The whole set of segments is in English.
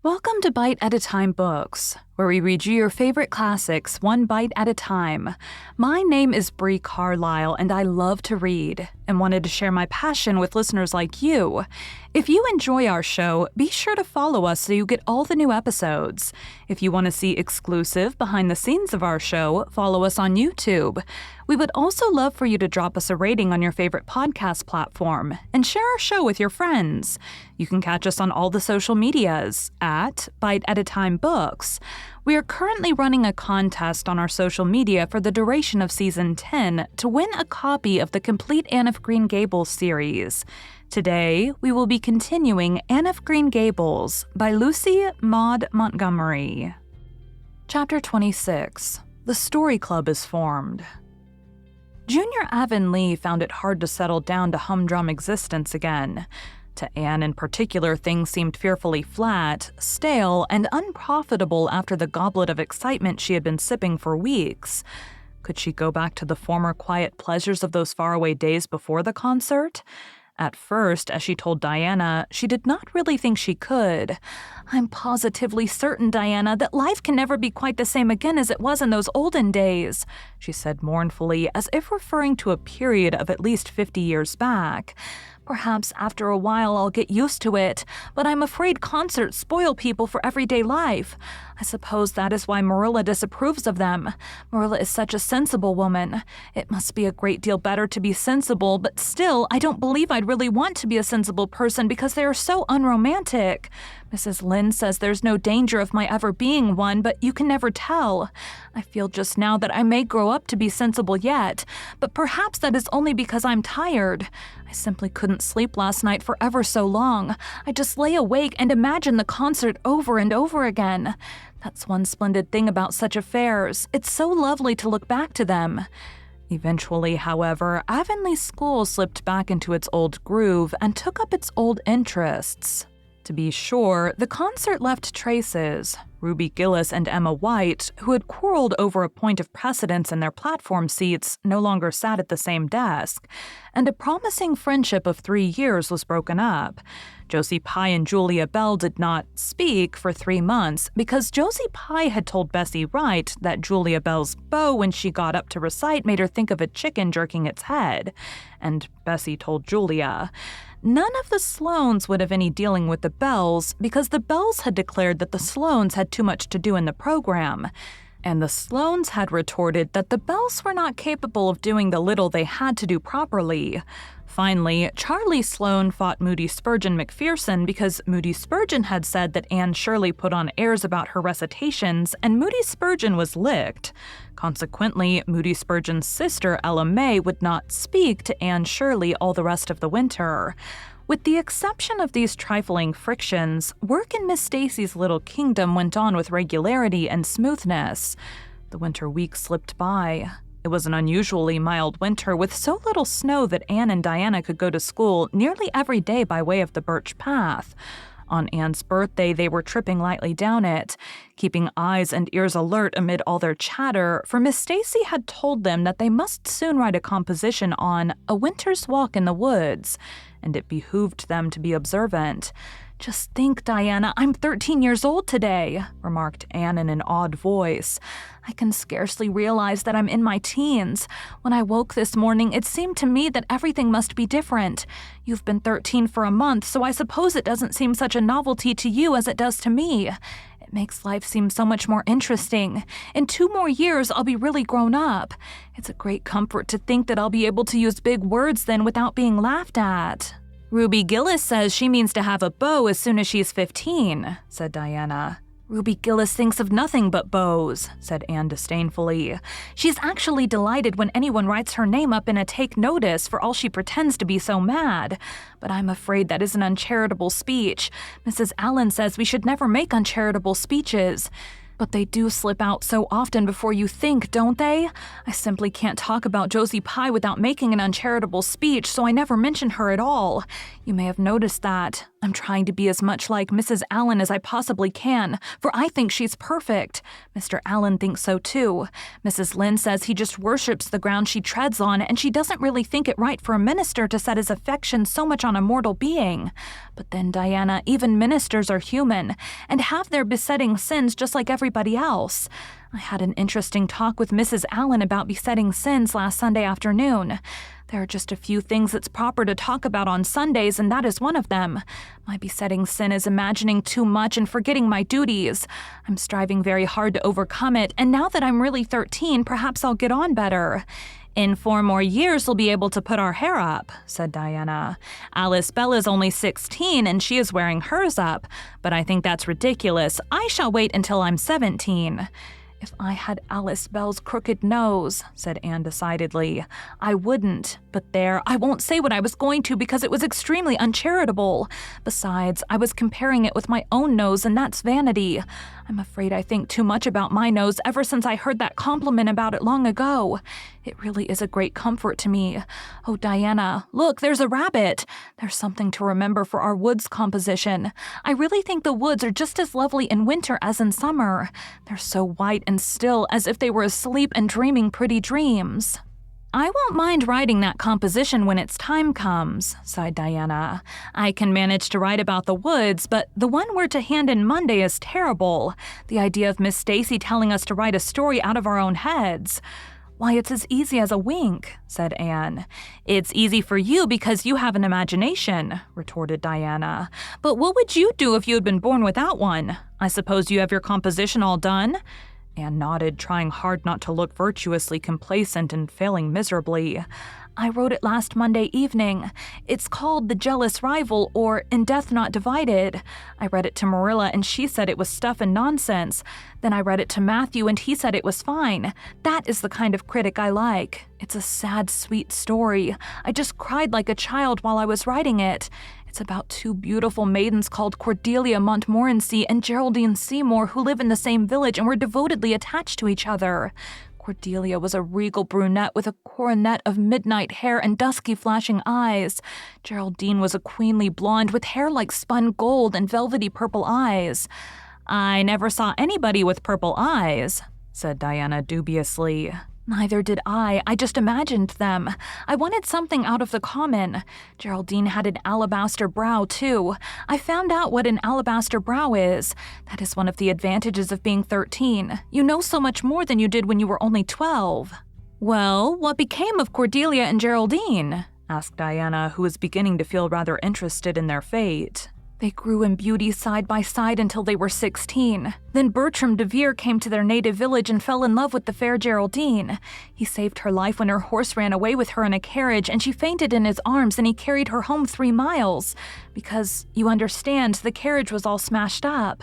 Welcome to Bite at a Time Books, where we read you your favorite classics one bite at a time. My name is Bree Carlile, and I love to read, and wanted to share my passion with listeners like you. If you enjoy our show, be sure to follow us so you get all the new episodes. If you want to see exclusive behind the scenes of our show, follow us on YouTube. We would also love for you to drop us a rating on your favorite podcast platform and share our show with your friends. You can catch us on all the social medias at Bite at a Time Books. We are currently running a contest on our social media for the duration of Season 10 to win a copy of the complete Anne of Green Gables series. Today, we will be continuing Anne of Green Gables by Lucy Maud Montgomery. Chapter 26. The Story Club is formed. Junior Avonlea found it hard to settle down to humdrum existence again. To Anne in particular, things seemed fearfully flat, stale, and unprofitable after the goblet of excitement she had been sipping for weeks. Could she go back to the former quiet pleasures of those faraway days before the concert? At first, as she told Diana, she did not really think she could. "I'm positively certain, Diana, that life can never be quite the same again as it was in those olden days," she said mournfully, as if referring to a period of at least 50 years back. "Perhaps after a while I'll get used to it, but I'm afraid concerts spoil people for everyday life. I suppose that is why Marilla disapproves of them. Marilla is such a sensible woman. It must be a great deal better to be sensible, but still, I don't believe I'd really want to be a sensible person because they are so unromantic. Mrs. Lynde says there's no danger of my ever being one, but you can never tell. I feel just now that I may grow up to be sensible yet, but perhaps that is only because I'm tired. I simply couldn't sleep last night for ever so long. I just lay awake and imagine the concert over and over again. That's one splendid thing about such affairs. It's so lovely to look back to them." Eventually, however, Avonlea School slipped back into its old groove and took up its old interests. To be sure, the concert left traces. Ruby Gillis and Emma White, who had quarreled over a point of precedence in their platform seats, no longer sat at the same desk, and a promising friendship of 3 years was broken up. Josie Pye and Julia Bell did not speak for 3 months because Josie Pye had told Bessie Wright that Julia Bell's bow when she got up to recite made her think of a chicken jerking its head, and Bessie told Julia. None of the Sloanes would have any dealing with the Bells because the Bells had declared that the Sloanes had too much to do in the program, and the Sloanes had retorted that the Bells were not capable of doing the little they had to do properly. Finally, Charlie Sloane fought Moody Spurgeon McPherson because Moody Spurgeon had said that Anne Shirley put on airs about her recitations, and Moody Spurgeon was licked. Consequently, Moody Spurgeon's sister, Ella May, would not speak to Anne Shirley all the rest of the winter. With the exception of these trifling frictions, work in Miss Stacy's little kingdom went on with regularity and smoothness. The winter weeks slipped by. It was an unusually mild winter with so little snow that Anne and Diana could go to school nearly every day by way of the Birch Path. On Anne's birthday, they were tripping lightly down it, keeping eyes and ears alert amid all their chatter, for Miss Stacy had told them that they must soon write a composition on A Winter's Walk in the Woods, and it behooved them to be observant. "Just think, Diana, I'm 13 years old today," remarked Anne in an awed voice. "I can scarcely realize that I'm in my teens. When I woke this morning, it seemed to me that everything must be different. You've been 13 for a month, so I suppose it doesn't seem such a novelty to you as it does to me. It makes life seem so much more interesting. In 2 more years, I'll be really grown up. It's a great comfort to think that I'll be able to use big words then without being laughed at." "Ruby Gillis says she means to have a beau as soon as she's 15, said Diana. "Ruby Gillis thinks of nothing but beaux," said Anne disdainfully. "She's actually delighted when anyone writes her name up in a take notice for all she pretends to be so mad. But I'm afraid that is an uncharitable speech. Mrs. Allen says we should never make uncharitable speeches. But they do slip out so often before you think, don't they? I simply can't talk about Josie Pye without making an uncharitable speech, so I never mention her at all. You may have noticed that. I'm trying to be as much like Mrs. Allen as I possibly can, for I think she's perfect. Mr. Allen thinks so too. Mrs. Lynde says he just worships the ground she treads on, and she doesn't really think it right for a minister to set his affection so much on a mortal being. But then, Diana, even ministers are human and have their besetting sins just like everybody else. I had an interesting talk with Mrs. Allen about besetting sins last Sunday afternoon. There are just a few things it's proper to talk about on Sundays, and that is one of them. My besetting sin is imagining too much and forgetting my duties. I'm striving very hard to overcome it, and now that I'm really 13, perhaps I'll get on better. In 4 more years, we'll be able to put our hair up, said Diana. Alice Bell is only 16, and she is wearing hers up, but I think that's ridiculous. I shall wait until I'm 17. If I had Alice Bell's crooked nose, said Anne decidedly, I wouldn't. But there, I won't say what I was going to because it was extremely uncharitable. Besides, I was comparing it with my own nose, and that's vanity. I'm afraid I think too much about my nose ever since I heard that compliment about it long ago. It really is a great comfort to me. Oh, Diana, look, there's a rabbit. There's something to remember for our woods composition. I really think the woods are just as lovely in winter as in summer. They're so white and still, as if they were asleep and dreaming pretty dreams. I won't mind writing that composition when its time comes, sighed Diana. I can manage to write about the woods, but the one we're to hand in Monday is terrible. The idea of Miss Stacy telling us to write a story out of our own heads. Why, it's as easy as a wink, said Anne. It's easy for you because you have an imagination, retorted Diana. But what would you do if you had been born without one? I suppose you have your composition all done? Anne nodded, trying hard not to look virtuously complacent and failing miserably. I wrote it last Monday evening. It's called The Jealous Rival, or In Death Not Divided. I read it to Marilla, and she said it was stuff and nonsense. Then I read it to Matthew, and he said it was fine. That is the kind of critic I like. It's a sad, sweet story. I just cried like a child while I was writing it. It's about 2 beautiful maidens called Cordelia Montmorency and Geraldine Seymour who live in the same village and were devotedly attached to each other. Cordelia was a regal brunette with a coronet of midnight hair and dusky flashing eyes. Geraldine was a queenly blonde with hair like spun gold and velvety purple eyes. I never saw anybody with purple eyes, said Diana dubiously. Neither did I just imagined them. I wanted something out of the common. Geraldine had an alabaster brow, too. I found out what an alabaster brow is. That is one of the advantages of being 13. You know so much more than you did when you were only 12. Well, what became of Cordelia and Geraldine? Asked Diana, who was beginning to feel rather interested in their fate. They grew in beauty side by side until they were 16. Then Bertram DeVere came to their native village and fell in love with the fair Geraldine. He saved her life when her horse ran away with her in a carriage, and she fainted in his arms, and he carried her home 3 miles. Because, you understand, the carriage was all smashed up.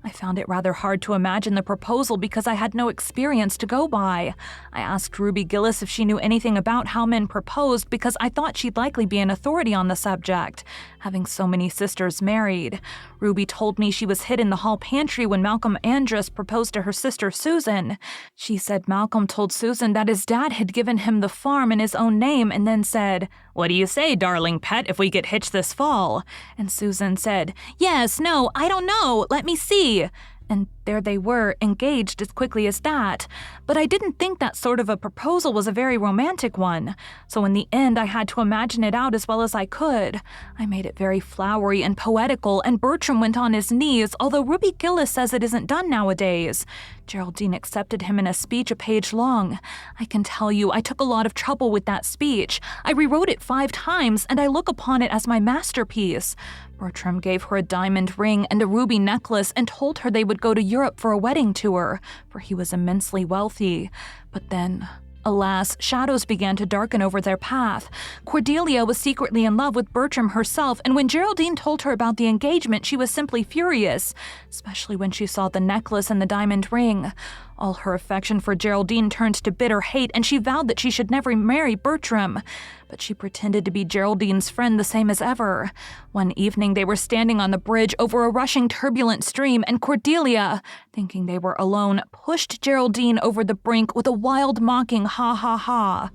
I found it rather hard to imagine the proposal because I had no experience to go by. I asked Ruby Gillis if she knew anything about how men proposed because I thought she'd likely be an authority on the subject, having so many sisters married. Ruby told me she was hid in the hall pantry when Malcolm Andrus proposed to her sister Susan. She said Malcolm told Susan that his dad had given him the farm in his own name and then said, "What do you say, darling pet, if we get hitched this fall?" And Susan said, "Yes, no, I don't know, let me see." And there they were, engaged as quickly as that. But I didn't think that sort of a proposal was a very romantic one. So in the end, I had to imagine it out as well as I could. I made it very flowery and poetical, and Bertram went on his knees, although Ruby Gillis says it isn't done nowadays. Geraldine accepted him in a speech a page long. I can tell you, I took a lot of trouble with that speech. I rewrote it 5 times, and I look upon it as my masterpiece. Bertram gave her a diamond ring and a ruby necklace and told her they would go to Europe for a wedding tour, for he was immensely wealthy. But then, alas, shadows began to darken over their path. Cordelia was secretly in love with Bertram herself, and when Geraldine told her about the engagement, she was simply furious, especially when she saw the necklace and the diamond ring. All her affection for Geraldine turned to bitter hate, and she vowed that she should never marry Bertram. But she pretended to be Geraldine's friend the same as ever. One evening they were standing on the bridge over a rushing turbulent stream, and Cordelia, thinking they were alone, pushed Geraldine over the brink with a wild mocking ha ha ha.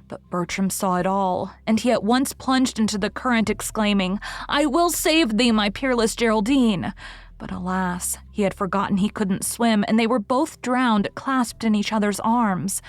But Bertram saw it all, and he at once plunged into the current, exclaiming, "I will save thee, my peerless Geraldine!" But alas, he had forgotten he couldn't swim, and they were both drowned, clasped in each other's arms.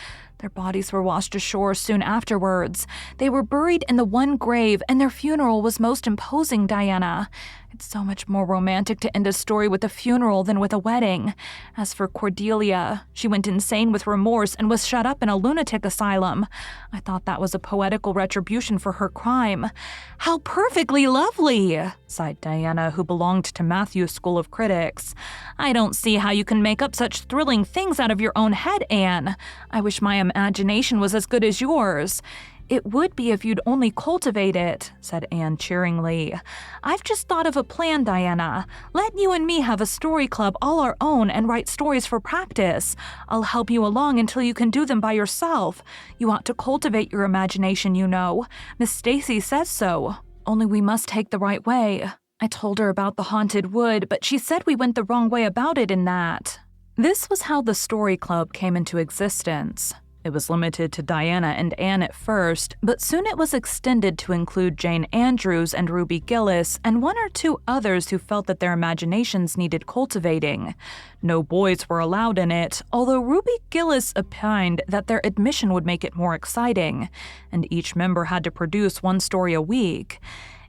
Their bodies were washed ashore soon afterwards. They were buried in the one grave, and their funeral was most imposing, Diana. It's so much more romantic to end a story with a funeral than with a wedding. As for Cordelia, she went insane with remorse and was shut up in a lunatic asylum. I thought that was a poetical retribution for her crime. How perfectly lovely, sighed Diana, who belonged to Matthew's School of Critics. I don't see how you can make up such thrilling things out of your own head, Anne. I wish my imagination was as good as yours. It would be if you'd only cultivate it, said Anne cheeringly. I've just thought of a plan, Diana. Let you and me have a story club all our own and write stories for practice. I'll help you along until you can do them by yourself. You ought to cultivate your imagination, you know. Miss Stacy says so. Only we must take the right way. I told her about the haunted wood, but she said we went the wrong way about it in that. This was how the story club came into existence. It was limited to Diana and Anne at first, but soon it was extended to include Jane Andrews and Ruby Gillis and one or two others who felt that their imaginations needed cultivating. No boys were allowed in it, although Ruby Gillis opined that their admission would make it more exciting, and each member had to produce one story a week.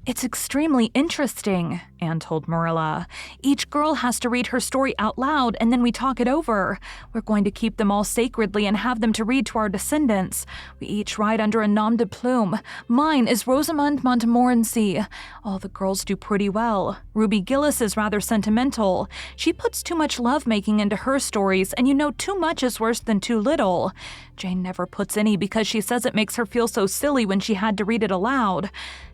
It's extremely interesting, Anne told Marilla. Each girl has to read her story out loud, and then we talk it over. We're going to keep them all sacredly and have them to read to our descendants. We each write under a nom de plume. Mine is Rosamond Montmorency. All the girls do pretty well. Ruby Gillis is rather sentimental. She puts too much lovemaking into her stories, and you know too much is worse than too little. Jane never puts any because she says it makes her feel so silly when she had to read it aloud.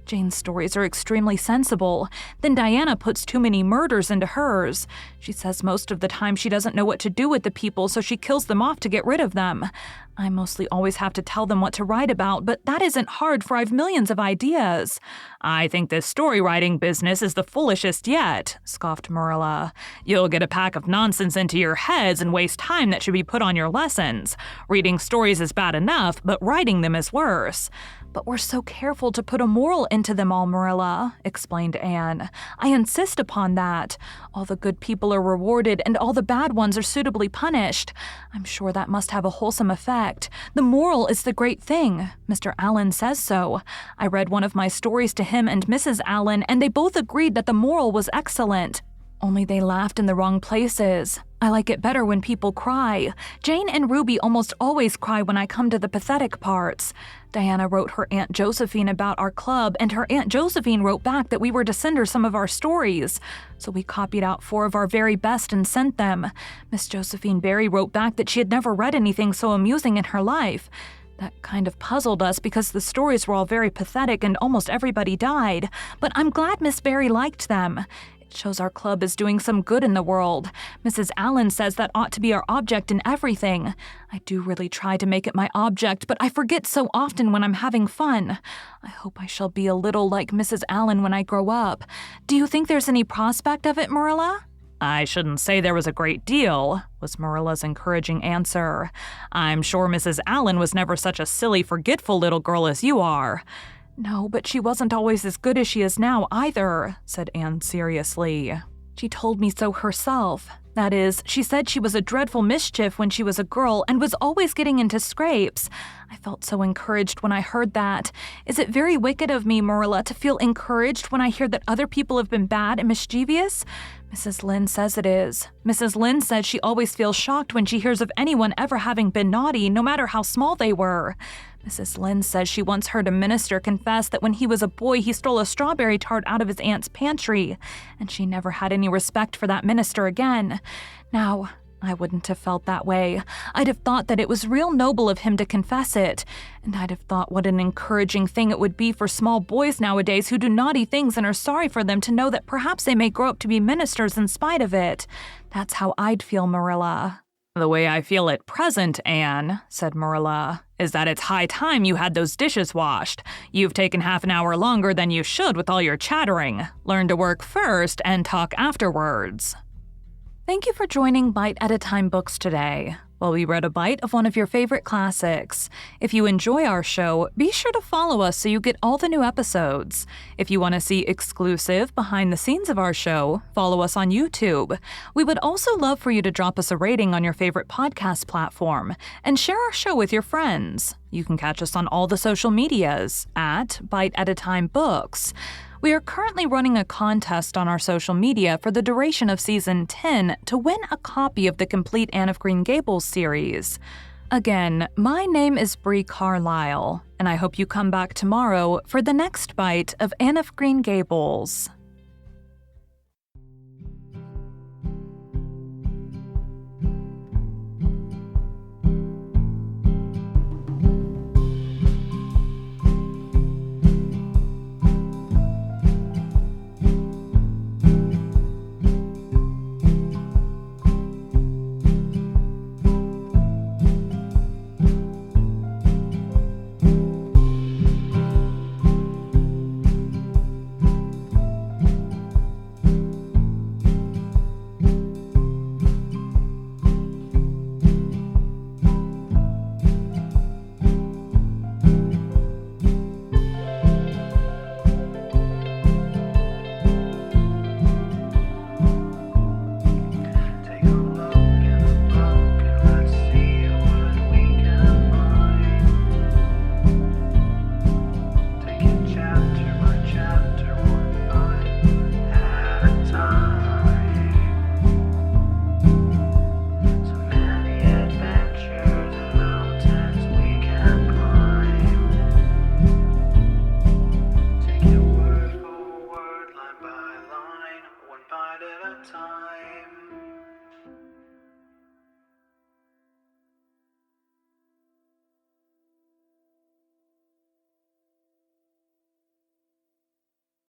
Jane's stories are extremely sensible. Then Diana puts too many murders into hers. She says most of the time she doesn't know what to do with the people, so she kills them off to get rid of them. I mostly always have to tell them what to write about, but that isn't hard, for I've millions of ideas. I think this story writing business is the foolishest yet, scoffed Marilla. You'll get a pack of nonsense into your heads and waste time that should be put on your lessons. Reading stories is bad enough, but writing them is worse. But we're so careful to put a moral into them all, Marilla, explained Anne. I insist upon that. All the good people are rewarded and all the bad ones are suitably punished. I'm sure that must have a wholesome effect. The moral is the great thing. Mr. Allen says so. I read one of my stories to him and Mrs. Allen, and they both agreed that the moral was excellent. Only they laughed in the wrong places. I like it better when people cry. Jane and Ruby almost always cry when I come to the pathetic parts. Diana wrote her Aunt Josephine about our club, and her Aunt Josephine wrote back that we were to send her some of our stories. So we copied out 4 of our very best and sent them. Miss Josephine Barry wrote back that she had never read anything so amusing in her life. That kind of puzzled us because the stories were all very pathetic and almost everybody died. But I'm glad Miss Barry liked them. It shows our club is doing some good in the world. Mrs. Allen says that ought to be our object in everything. I do really try to make it my object, but I forget so often when I'm having fun. I hope I shall be a little like Mrs. Allen when I grow up. Do you think there's any prospect of it, Marilla? I shouldn't say there was a great deal, was Marilla's encouraging answer. I'm sure Mrs. Allen was never such a silly, forgetful little girl as you are. No, but she wasn't always as good as she is now, either, said Anne seriously. She told me so herself. That is, she said she was a dreadful mischief when she was a girl and was always getting into scrapes. I felt so encouraged when I heard that. Is it very wicked of me, Marilla, to feel encouraged when I hear that other people have been bad and mischievous? Mrs. Lynde says it is. Mrs. Lynde says she always feels shocked when she hears of anyone ever having been naughty, no matter how small they were. Mrs. Lynde says she once heard a minister confess that when he was a boy he stole a strawberry tart out of his aunt's pantry, and she never had any respect for that minister again. Now, I wouldn't have felt that way. I'd have thought that it was real noble of him to confess it, and I'd have thought what an encouraging thing it would be for small boys nowadays who do naughty things and are sorry for them to know that perhaps they may grow up to be ministers in spite of it. That's how I'd feel, Marilla. The way I feel at present, Anne, said Marilla, is that it's high time you had those dishes washed. You've taken half an hour longer than you should with all your chattering. Learn to work first and talk afterwards. Thank you for joining Bite at a Time Books today. while we read a bite of one of your favorite classics. If you enjoy our show, be sure to follow us so you get all the new episodes. If you want to see exclusive behind the scenes of our show, follow us on YouTube. We would also love for you to drop us a rating on your favorite podcast platform and share our show with your friends. You can catch us on all the social medias at Bite at a Time Books. We are currently running a contest on our social media for the duration of Season 10 to win a copy of the complete Anne of Green Gables series. Again, my name is Bree Carlile, and I hope you come back tomorrow for the next bite of Anne of Green Gables.